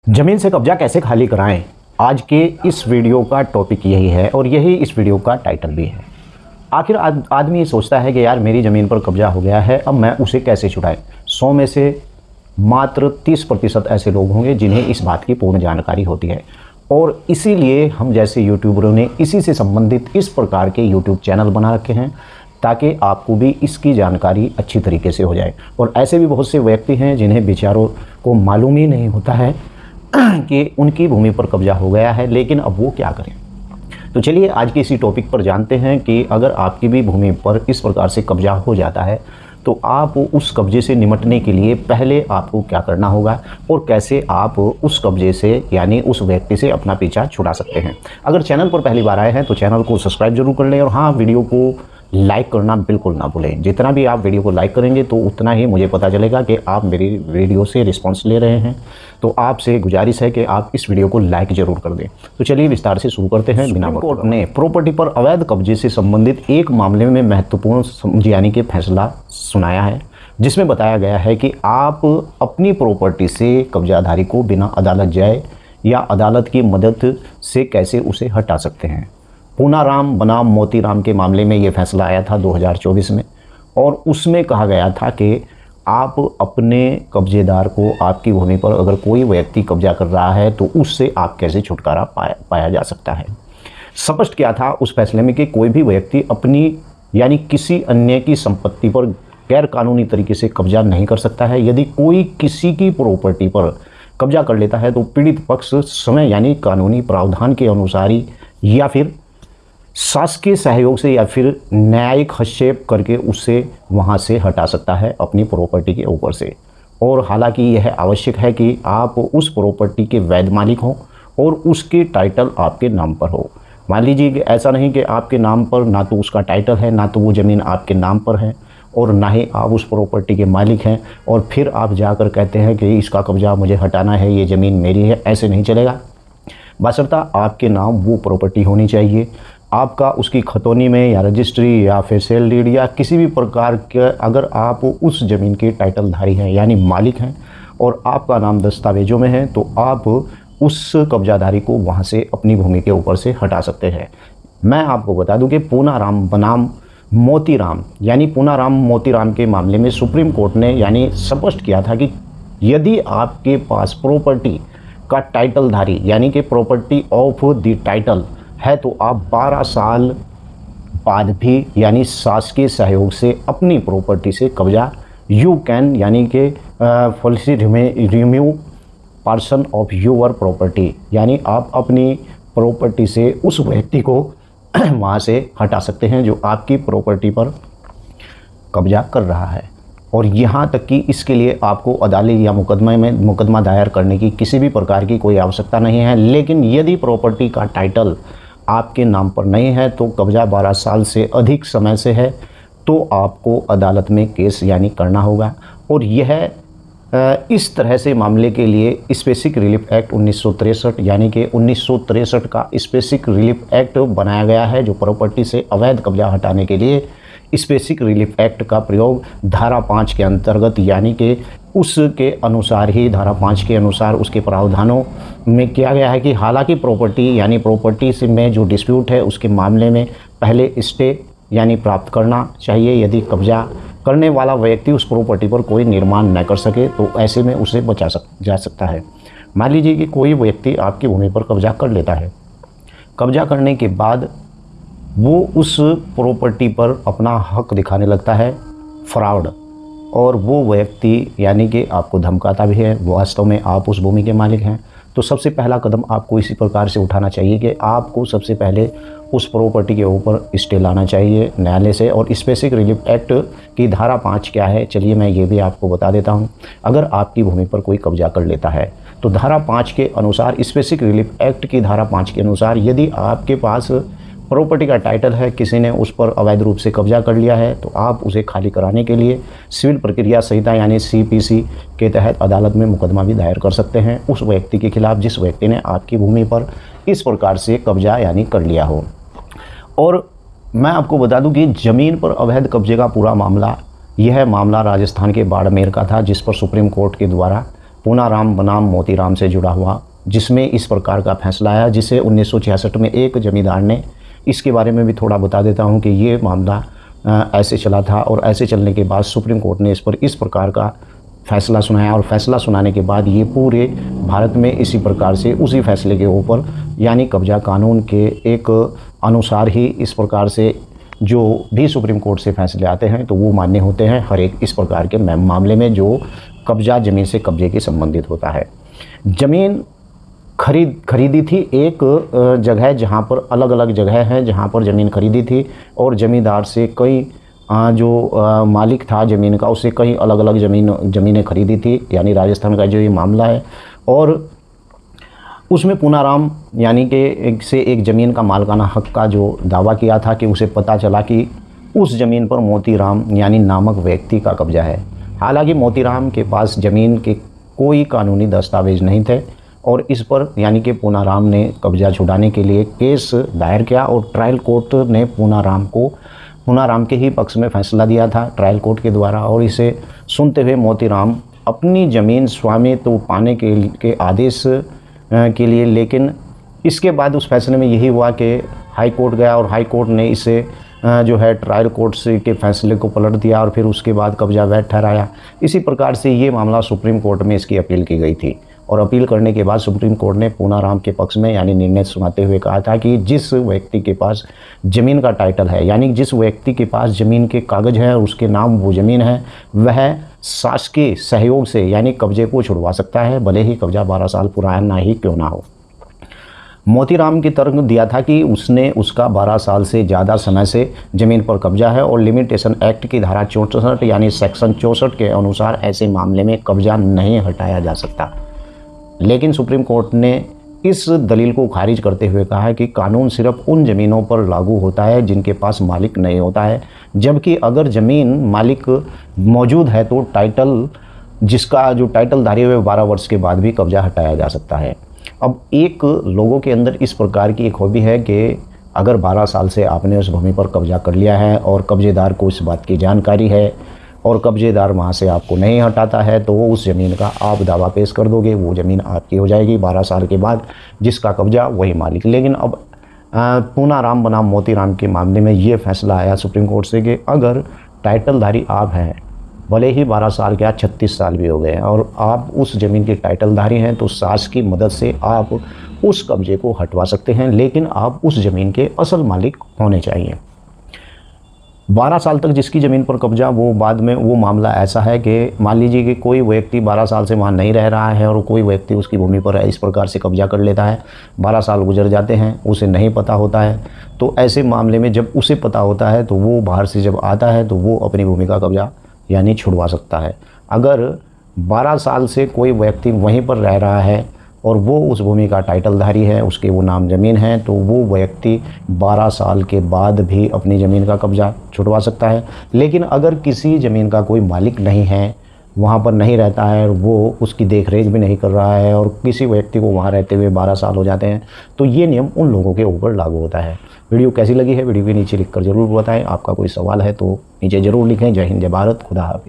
ज़मीन से कब्जा कैसे खाली कराएं, आज के इस वीडियो का टॉपिक यही है और यही इस वीडियो का टाइटल भी है। आखिर आदमी ये सोचता है कि यार मेरी ज़मीन पर कब्जा हो गया है, अब मैं उसे कैसे छुड़ाएं। 100 में से मात्र 30% ऐसे लोग होंगे जिन्हें इस बात की पूर्ण जानकारी होती है और इसीलिए हम जैसे यूट्यूबरों ने इसी से संबंधित इस प्रकार के यूट्यूब चैनल बना रखे हैं ताकि आपको भी इसकी जानकारी अच्छी तरीके से हो जाए। और ऐसे भी बहुत से व्यक्ति हैं जिन्हें बेचारों को मालूम ही नहीं होता है कि उनकी भूमि पर कब्जा हो गया है, लेकिन अब वो क्या करें। तो चलिए आज के इसी टॉपिक पर जानते हैं कि अगर आपकी भी भूमि पर इस प्रकार से कब्जा हो जाता है तो आप उस कब्जे से निपटने के लिए पहले आपको क्या करना होगा और कैसे आप उस कब्जे से यानी उस व्यक्ति से अपना पीछा छुड़ा सकते हैं। अगर चैनल पर पहली बार आए हैं तो चैनल को सब्सक्राइब जरूर कर लें और हाँ, वीडियो को लाइक करना बिल्कुल ना भूलें। जितना भी आप वीडियो को लाइक करेंगे तो उतना ही मुझे पता चलेगा कि आप मेरी वीडियो से रिस्पांस ले रहे हैं। तो आपसे गुजारिश है कि आप इस वीडियो को लाइक जरूर कर दें। तो चलिए विस्तार से शुरू करते हैं। बिना कोर्ट ने प्रॉपर्टी पर अवैध कब्जे से संबंधित एक मामले में महत्वपूर्ण यानी कि फैसला सुनाया है, जिसमें बताया गया है कि आप अपनी प्रॉपर्टी से कब्जाधारी को बिना अदालत जाए या अदालत की मदद से कैसे उसे हटा सकते हैं। पूनाराम बनाम मोतीराम के मामले में ये फैसला आया था 2024 में और उसमें कहा गया था कि आप अपने कब्जेदार को आपकी भूमि पर अगर कोई व्यक्ति कब्जा कर रहा है तो उससे आप कैसे छुटकारा पाया जा सकता है। स्पष्ट क्या था उस फैसले में कि कोई भी व्यक्ति अपनी यानी किसी अन्य की संपत्ति पर गैर कानूनी तरीके से कब्जा नहीं कर सकता है। यदि कोई किसी की प्रॉपर्टी पर कब्जा कर लेता है तो पीड़ित पक्ष समय यानी कानूनी प्रावधान के अनुसार ही या फिर शासकीय सहयोग से या फिर न्यायिक हस्तक्षेप करके उससे वहां से हटा सकता है अपनी प्रॉपर्टी के ऊपर से। और हालांकि यह आवश्यक है कि आप उस प्रॉपर्टी के वैध मालिक हों और उसके टाइटल आपके नाम पर हो। मान लीजिए कि ऐसा नहीं कि आपके नाम पर ना तो उसका टाइटल है, ना तो वो ज़मीन आपके नाम पर है और ना ही आप उस प्रॉपर्टी के मालिक हैं और फिर आप जाकर कहते हैं कि इसका कब्जा मुझे हटाना है, ये ज़मीन मेरी है। ऐसे नहीं चलेगा। बशर्ता आपके नाम वो प्रॉपर्टी होनी चाहिए। आपका उसकी खतौनी में या रजिस्ट्री या फिर सेल डीड या किसी भी प्रकार के अगर आप उस ज़मीन के टाइटलधारी हैं यानी मालिक हैं और आपका नाम दस्तावेजों में है तो आप उस कब्जाधारी को वहां से अपनी भूमि के ऊपर से हटा सकते हैं। मैं आपको बता दूं कि पूनाराम बनाम मोतीराम यानी पूनाराम मोतीराम के मामले में सुप्रीम कोर्ट ने यानी स्पष्ट किया था कि यदि आपके पास प्रॉपर्टी का टाइटलधारी यानी कि प्रॉपर्टी ऑफ द टाइटल है तो आप 12 साल बाद भी यानी शासकीय सहयोग से अपनी प्रॉपर्टी से कब्जा यू कैन यानी कि policy रिम्यू person of your property यानी आप अपनी प्रॉपर्टी से उस व्यक्ति को वहाँ से हटा सकते हैं जो आपकी प्रॉपर्टी पर कब्जा कर रहा है। और यहाँ तक कि इसके लिए आपको अदालत या मुकदमा दायर करने की किसी भी प्रकार की कोई आवश्यकता नहीं है। लेकिन यदि प्रॉपर्टी का टाइटल आपके नाम पर नहीं है तो कब्जा 12 साल से अधिक समय से है तो आपको अदालत में केस यानी करना होगा। और यह इस तरह से मामले के लिए स्पेसिफिक रिलीफ एक्ट 1963 यानी कि 1963 का स्पेसिफिक रिलीफ एक्ट बनाया गया है जो प्रॉपर्टी से अवैध कब्जा हटाने के लिए स्पेसिफिक रिलीफ एक्ट का प्रयोग धारा 5 के अंतर्गत यानी कि उसके अनुसार ही धारा 5 के अनुसार उसके प्रावधानों में किया गया है कि हालांकि प्रॉपर्टी यानी प्रॉपर्टी से में जो डिस्प्यूट है उसके मामले में पहले स्टे यानी प्राप्त करना चाहिए। यदि कब्जा करने वाला व्यक्ति उस प्रॉपर्टी पर कोई निर्माण न कर सके तो ऐसे में उसे जा सकता है। मान लीजिए कि कोई व्यक्ति आपकी भूमि पर कब्जा कर लेता है। कब्जा करने के बाद वो उस प्रॉपर्टी पर अपना हक दिखाने लगता है फ्रॉड और वो व्यक्ति यानी कि आपको धमकाता भी है, वास्तव में आप उस भूमि के मालिक हैं। तो सबसे पहला कदम आपको इसी प्रकार से उठाना चाहिए कि आपको सबसे पहले उस प्रॉपर्टी के ऊपर स्टे लाना चाहिए न्यायालय से। और स्पेसिफिक रिलीफ एक्ट की धारा 5 क्या है, चलिए मैं ये भी आपको बता देता हूँ। अगर आपकी भूमि पर कोई कब्जा कर लेता है तो धारा 5 के अनुसार स्पेसिफिक रिलीफ एक्ट की धारा 5 के अनुसार यदि आपके पास प्रॉपर्टी का टाइटल है, किसी ने उस पर अवैध रूप से कब्जा कर लिया है तो आप उसे खाली कराने के लिए सिविल प्रक्रिया संहिता यानी CPC के तहत अदालत में मुकदमा भी दायर कर सकते हैं उस व्यक्ति के खिलाफ जिस व्यक्ति ने आपकी भूमि पर इस प्रकार से कब्जा यानी कर लिया हो। और मैं आपको बता दूं कि ज़मीन पर अवैध कब्जे का पूरा मामला, यह मामला राजस्थान के बाड़मेर का था जिस पर सुप्रीम कोर्ट के द्वारा पूनाराम बनाम मोतीराम से जुड़ा हुआ, जिसमें इस प्रकार का फैसला आया, जिसे 1966 में एक जमींदार ने, इसके बारे में भी थोड़ा बता देता हूं कि ये मामला ऐसे चला था और ऐसे चलने के बाद सुप्रीम कोर्ट ने इस पर इस प्रकार का फैसला सुनाया और फैसला सुनाने के बाद ये पूरे भारत में इसी प्रकार से उसी फैसले के ऊपर यानी कब्जा कानून के एक अनुसार ही इस प्रकार से जो भी सुप्रीम कोर्ट से फैसले आते हैं तो वो मान्य होते हैं हर एक इस प्रकार के मामले में जो कब्जा ज़मीन से कब्जे के संबंधित होता है। ज़मीन खरीदी थी एक जगह जहाँ पर अलग अलग जगह है जहाँ पर ज़मीन खरीदी थी और ज़मींदार से कई जो मालिक था ज़मीन का उससे कई अलग अलग ज़मीनें खरीदी थी, यानी राजस्थान का जो ये मामला है। और उसमें पूनाराम यानी कि एक ज़मीन का मालिकाना हक़ का जो दावा किया था कि उसे पता चला कि उस ज़मीन पर मोतीराम यानी नामक व्यक्ति का कब्जा है। हालांकि मोतीराम के पास ज़मीन के कोई कानूनी दस्तावेज नहीं थे और इस पर यानी कि पूनाराम ने कब्जा छुड़ाने के लिए केस दायर किया और ट्रायल कोर्ट ने पूनाराम के ही पक्ष में फैसला दिया था ट्रायल कोर्ट के द्वारा। और इसे सुनते हुए मोतीराम अपनी ज़मीन स्वामित्व पाने के आदेश के लिए, लेकिन इसके बाद उस फैसले में यही हुआ कि हाई कोर्ट गया और हाई कोर्ट ने इसे जो है ट्रायल कोर्ट से के फैसले को पलट दिया और फिर उसके बाद कब्जा वैध ठहराया। इसी प्रकार से ये मामला सुप्रीम कोर्ट में इसकी अपील की गई थी और अपील करने के बाद सुप्रीम कोर्ट ने पूनाराम के पक्ष में यानी निर्णय सुनाते हुए कहा था कि जिस व्यक्ति के पास ज़मीन का टाइटल है यानी जिस व्यक्ति के पास ज़मीन के कागज़ है और उसके नाम वो ज़मीन है, वह शासकीय सहयोग से यानी कब्जे को छुड़वा सकता है, भले ही कब्जा 12 साल पुराना ही क्यों ना हो। मोतीराम की तर्क दिया था कि उसने उसका 12 साल से ज़्यादा समय से ज़मीन पर कब्जा है और लिमिटेशन एक्ट की धारा 64 यानी सेक्शन 64 के अनुसार ऐसे मामले में कब्जा नहीं हटाया जा सकता। लेकिन सुप्रीम कोर्ट ने इस दलील को खारिज करते हुए कहा है कि कानून सिर्फ उन ज़मीनों पर लागू होता है जिनके पास मालिक नहीं होता है, जबकि अगर ज़मीन मालिक मौजूद है तो जिसका जो टाइटलधारी है 12 वर्ष के बाद भी कब्जा हटाया जा सकता है। अब एक लोगों के अंदर इस प्रकार की एक हॉबी है कि अगर 12 साल से आपने उस भूमि पर कब्जा कर लिया है और कब्जेदार को इस बात की जानकारी है और कब्जेदार वहाँ से आपको नहीं हटाता है तो उस ज़मीन का आप दावा पेश कर दोगे, वो ज़मीन आपकी हो जाएगी 12 साल के बाद, जिसका कब्जा वही मालिक। लेकिन अब पूनाराम बनाम मोतीराम के मामले में ये फैसला आया सुप्रीम कोर्ट से कि अगर टाइटलधारी आप हैं, भले ही 12 साल क्या 36 साल भी हो गए और आप उस ज़मीन के टाइटलधारी हैं, तो सास की मदद से आप उस कब्जे को हटवा सकते हैं, लेकिन आप उस ज़मीन के असल मालिक होने चाहिए। 12 साल तक जिसकी ज़मीन पर कब्जा, वो बाद में वो मामला ऐसा है कि मान लीजिए कि कोई व्यक्ति 12 साल से वहाँ नहीं रह रहा है और कोई व्यक्ति उसकी भूमि पर इस प्रकार से कब्जा कर लेता है, 12 साल गुजर जाते हैं, उसे नहीं पता होता है, तो ऐसे मामले में जब उसे पता होता है तो वो बाहर से जब आता है तो वो अपनी भूमि का कब्जा यानी छुड़वा सकता है। अगर 12 साल से कोई व्यक्ति वहीं पर रह रहा है और वो उस भूमि का टाइटलधारी है, उसके वो नाम ज़मीन है, तो वो व्यक्ति 12 साल के बाद भी अपनी ज़मीन का कब्जा छुड़वा सकता है। लेकिन अगर किसी ज़मीन का कोई मालिक नहीं है, वहाँ पर नहीं रहता है और वो उसकी देखरेख भी नहीं कर रहा है और किसी व्यक्ति को वहाँ रहते हुए 12 साल हो जाते हैं, तो ये नियम उन लोगों के ऊपर लागू होता है। वीडियो कैसी लगी है वीडियो के नीचे लिखकर ज़रूर बताएं। आपका कोई सवाल है तो नीचे ज़रूर लिखें। जय हिंद, जय भारत, खुदा हाफिज़।